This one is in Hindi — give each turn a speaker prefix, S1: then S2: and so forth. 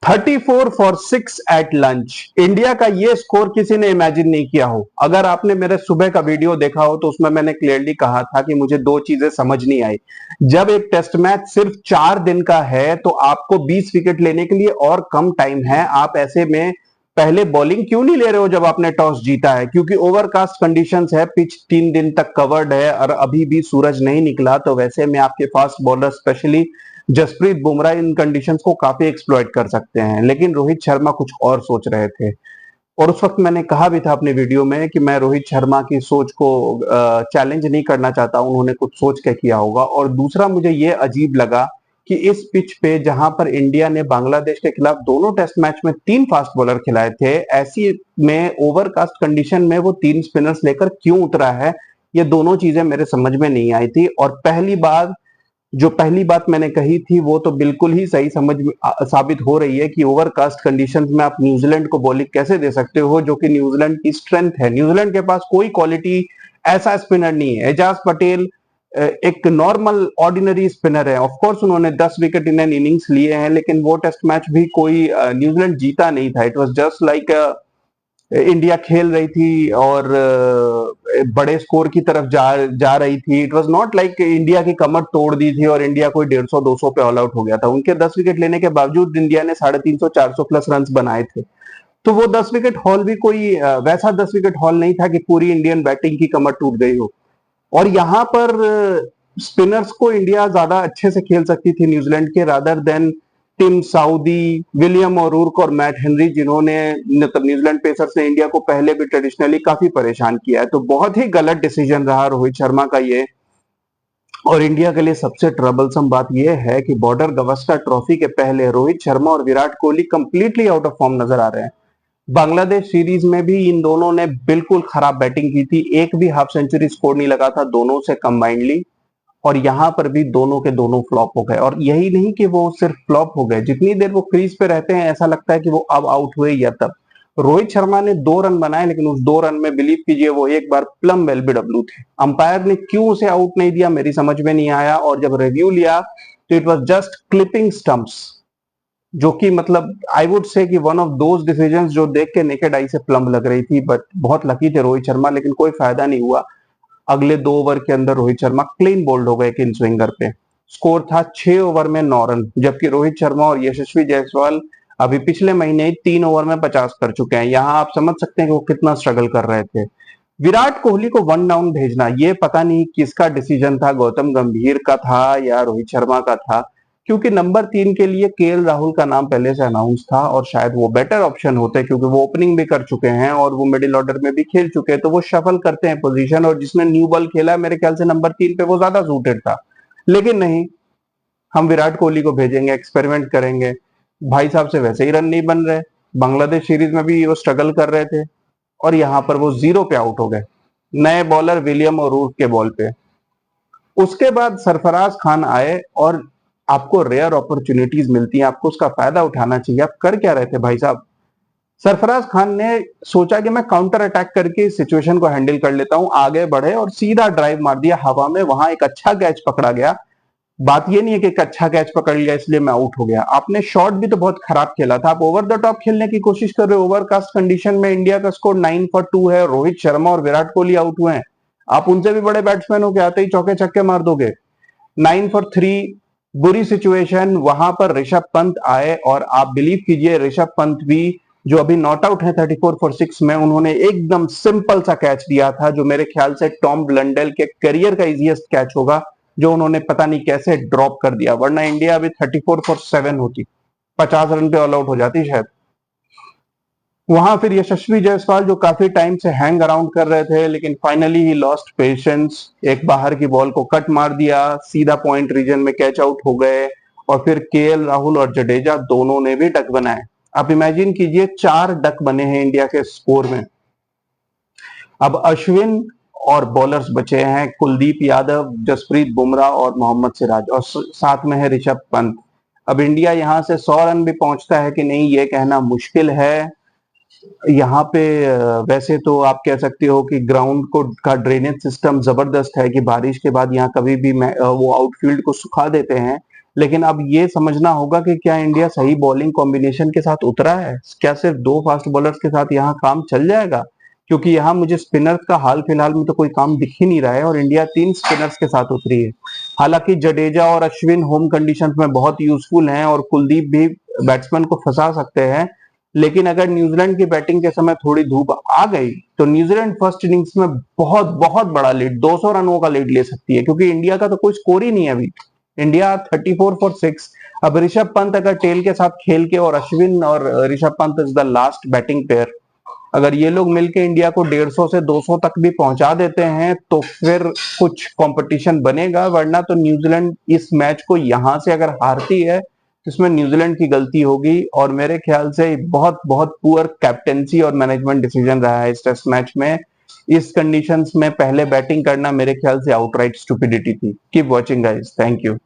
S1: 34 फॉर 6 एट लंच। इंडिया का ये स्कोर किसी ने इमेजिन नहीं किया हो। अगर आपने मेरे सुबह का वीडियो देखा हो तो उसमें मैंने क्लियरली कहा था कि मुझे दो चीजें समझ नहीं आई। जब एक टेस्ट मैच सिर्फ 4 दिन का है तो आपको 20 विकेट लेने के लिए और कम टाइम है। आप ऐसे में पहले बॉलिंग क्यों नहीं ले रहे हो जब आपने टॉस जीता है? क्योंकि ओवरकास्ट कंडीशंस है, पिच 3 दिन तक कवर्ड है और अभी भी सूरज नहीं निकला, तो वैसे में आपके fast bowler specially Jasprit Bumrah इन कंडीशंस को काफी एक्सप्लॉइट कर सकते हैं। लेकिन रोहित शर्मा कुछ और सोच रहे थे और उस वक्त मैंने कहा भी था अपने वीडियो में कि मैं रोहित शर्मा की सोच को चैलेंज नहीं करना चाहता, उन्होंने कुछ सोच के किया होगा। और दूसरा मुझे ये अजीब लगा कि इस पिच पे जहां पर इंडिया ने बांग्लादेश के खिलाफ दोनों टेस्ट मैच में 3 फास्ट बॉलर खिलाए थे, ऐसी में ओवरकास्ट कंडीशन में वो 3 स्पिनर्स लेकर क्यों उतरा है, ये दोनों चीजें मेरे समझ में नहीं आई थी। और पहली बात मैंने कही थी वो तो बिल्कुल ही सही साबित हो रही है कि ओवरकास्ट कंडीशंस में आप न्यूजीलैंड को बॉलिंग कैसे दे सकते हो, जो कि न्यूजीलैंड की स्ट्रेंथ है। न्यूजीलैंड के पास कोई क्वालिटी ऐसा स्पिनर नहीं है। एजाज पटेल एक नॉर्मल ऑर्डिनरी स्पिनर है। ऑफ कोर्स उन्होंने 10 विकेट इन एन इनिंग्स लिए हैं, लेकिन वो टेस्ट मैच भी कोई न्यूजीलैंड जीता नहीं था। It was just like India खेल रही थी और बड़े स्कोर की तरफ जा रही थी। It was not like India की कमर तोड़ दी थी और इंडिया कोई 150-200 पे ऑल आउट हो गया था। उनके 10 विकेट लेने के बावजूद इंडिया ने 350-400 प्लस रन बनाए थे। तो वो 10 विकेट हॉल भी कोई वैसा 10 विकेट हॉल नहीं था कि पूरी इंडियन बैटिंग की कमर टूट गई हो। और यहाँ पर स्पिनर्स को इंडिया ज्यादा अच्छे से खेल सकती थी न्यूजीलैंड के, rather than Tim Southee, William O'Rourke और मैट हेनरी, जिन्होंने मतलब न्यूजीलैंड पेसर्स ने इंडिया को पहले भी ट्रेडिशनली काफी परेशान किया है। तो बहुत ही गलत डिसीजन रहा रोहित शर्मा का ये। और इंडिया के लिए सबसे ट्रबलसम बात यह है कि बॉर्डर गवस्कर ट्रॉफी के पहले रोहित शर्मा और Virat Kohli completely out of form नजर आ रहे हैं। बांग्लादेश सीरीज में भी इन दोनों ने बिल्कुल खराब बैटिंग की थी, एक भी हाफ सेंचुरी स्कोर नहीं लगा था दोनों से कंबाइंडली। और यहां पर भी दोनों के दोनों फ्लॉप हो गए। और यही नहीं कि वो सिर्फ फ्लॉप हो गए, जितनी देर वो क्रीज पे रहते हैं ऐसा लगता है कि वो अब आउट हुए या तब। रोहित शर्मा ने 2 रन बनाए, लेकिन उस 2 रन में बिलीव कीजिए वो एक बार प्लम एलबीडब्ल्यू थे। अंपायर ने क्यों उसे आउट नहीं दिया मेरी समझ में नहीं आया। और जब रिव्यू लिया तो it was just clipping stumps, जो कि मतलब आई वुड से कि वन ऑफ दोज डिसीजंस जो देख के नेकेड आई से प्लम लग रही थी। बट बहुत लकी थे रोहित शर्मा, लेकिन कोई फायदा नहीं हुआ। अगले 2 ओवर के अंदर रोहित शर्मा क्लीन बोल्ड हो गए एक इन स्विंगर पे। स्कोर था 6 ओवर में 9 रन, जबकि रोहित शर्मा और यशस्वी जायसवाल अभी पिछले महीने 3 ओवर में 50 कर चुके हैं। यहां आप समझ सकते हैं कि वो कितना स्ट्रगल कर रहे थे। विराट कोहली को 1 डाउन भेजना, ये पता नहीं किसका डिसीजन था, गौतम गंभीर का था या रोहित शर्मा का था। क्योंकि नंबर 3 के लिए केएल राहुल का नाम पहले से अनाउंस था और शायद वो बेटर ऑप्शन होते, क्योंकि वो ओपनिंग भी कर चुके हैं और वो मिडिल ऑर्डर में भी खेल चुके हैं, तो वो शफल करते हैं पोजीशन। और जिसने न्यू बॉल खेला मेरे ख्याल से नंबर 3 पे वो ज्यादा सूटेड था। लेकिन नहीं, हम विराट कोहली को भेजेंगे, एक्सपेरिमेंट करेंगे। भाई साहब से वैसे ही रन नहीं बन रहे, बांग्लादेश सीरीज में भी वो स्ट्रगल कर रहे थे और यहाँ पर वो 0 पे आउट हो गए नए बॉलर विलियम और रूट के बॉल पे। उसके बाद सरफराज खान आए और आपको रेयर अपॉर्चुनिटीज मिलती हैं, आपको उसका फायदा उठाना चाहिए। आप कर क्या रहे थे भाई साहब? सरफराज खान ने सोचा कि मैं काउंटर अटैक करके इस सिचुएशन को हैंडल कर लेता हूं, आगे बढ़े और सीधा ड्राइव मार दिया हवा में। वहां एक अच्छा कैच पकड़ा गया। बात ये नहीं है कि एक अच्छा कैच पकड़ लिया इसलिए मैं आउट हो गया। आपने शॉट भी तो बहुत खराब खेला था। आप ओवर द टॉप खेलने की कोशिश कर रहे हो। ओवरकास्ट कंडीशन में इंडिया का स्कोर 9 फॉर 2 है, रोहित शर्मा और विराट कोहली आउट हुए हैं। आप उनसे भी बड़े बैट्समैन हो के आते ही चौके छक्के मार दोगे। 9 फॉर 3, बुरी सिचुएशन। वहां पर ऋषभ पंत आए और आप बिलीव कीजिए ऋषभ पंत भी जो अभी नॉट आउट है 34 फॉर 6 में, उन्होंने एकदम सिंपल सा कैच दिया था जो मेरे ख्याल से टॉम ब्लंडेल के करियर का इजीएस्ट कैच होगा, जो उन्होंने पता नहीं कैसे ड्रॉप कर दिया। वरना इंडिया अभी 34 फॉर 7 होती, 50 रन पे ऑल आउट हो जाती शायद। वहां फिर यशस्वी जायसवाल जो काफी टाइम से हैंग अराउंड कर रहे थे, लेकिन फाइनली ही लॉस्ट पेशेंस, एक बाहर की बॉल को कट मार दिया, सीधा पॉइंट रीजन में कैच आउट हो गए। और फिर केएल राहुल और जडेजा दोनों ने भी डक बनाए। आप इमेजिन कीजिए 4 डक बने हैं इंडिया के स्कोर में। अब अश्विन और बॉलर्स बचे हैं कुलदीप यादव, जसप्रीत बुमराह और मोहम्मद सिराज, और साथ में है ऋषभ पंत। अब इंडिया यहां से 100 रन भी पहुंचता है कि नहीं ये कहना मुश्किल है। यहाँ पे वैसे तो आप कह सकते हो कि ग्राउंड को का ड्रेनेज सिस्टम जबरदस्त है कि बारिश के बाद यहाँ कभी भी वो आउटफील्ड को सुखा देते हैं। लेकिन अब ये समझना होगा कि क्या इंडिया सही बॉलिंग कॉम्बिनेशन के साथ उतरा है, क्या सिर्फ 2 फास्ट बॉलर्स के साथ यहाँ काम चल जाएगा, क्योंकि यहाँ मुझे स्पिनर्स का हाल फिलहाल में तो कोई काम दिख ही नहीं रहा है और इंडिया 3 स्पिनर्स के साथ उतरी है। हालांकि जडेजा और अश्विन होम कंडीशंस में बहुत यूजफुल हैं और कुलदीप भी बैट्समैन को फंसा सकते हैं, लेकिन अगर न्यूजीलैंड की बैटिंग के समय थोड़ी धूप आ गई तो न्यूजीलैंड फर्स्ट इनिंग्स में बहुत बहुत बड़ा लीड 200 रनों का लीड ले सकती है, क्योंकि इंडिया का तो कोई स्कोर ही नहीं है अभी। India 34 for 6। अब ऋषभ पंत अगर टेल के साथ खेल के, और अश्विन और Rishabh Pant is the last batting pair, अगर ये लोग मिलके इंडिया को 150 से 200 तक भी पहुंचा देते हैं तो फिर कुछ कंपटीशन बनेगा, वरना तो न्यूजीलैंड इस मैच को यहां से अगर हारती है तो इसमें न्यूजीलैंड की गलती होगी, और मेरे ख्याल से बहुत बहुत पुअर कैप्टेंसी और मैनेजमेंट डिसीजन रहा है इस टेस्ट मैच में। इस कंडीशंस में पहले बैटिंग करना मेरे ख्याल से आउटराइट स्टुपिडिटी थी। Keep watching guys, thank you.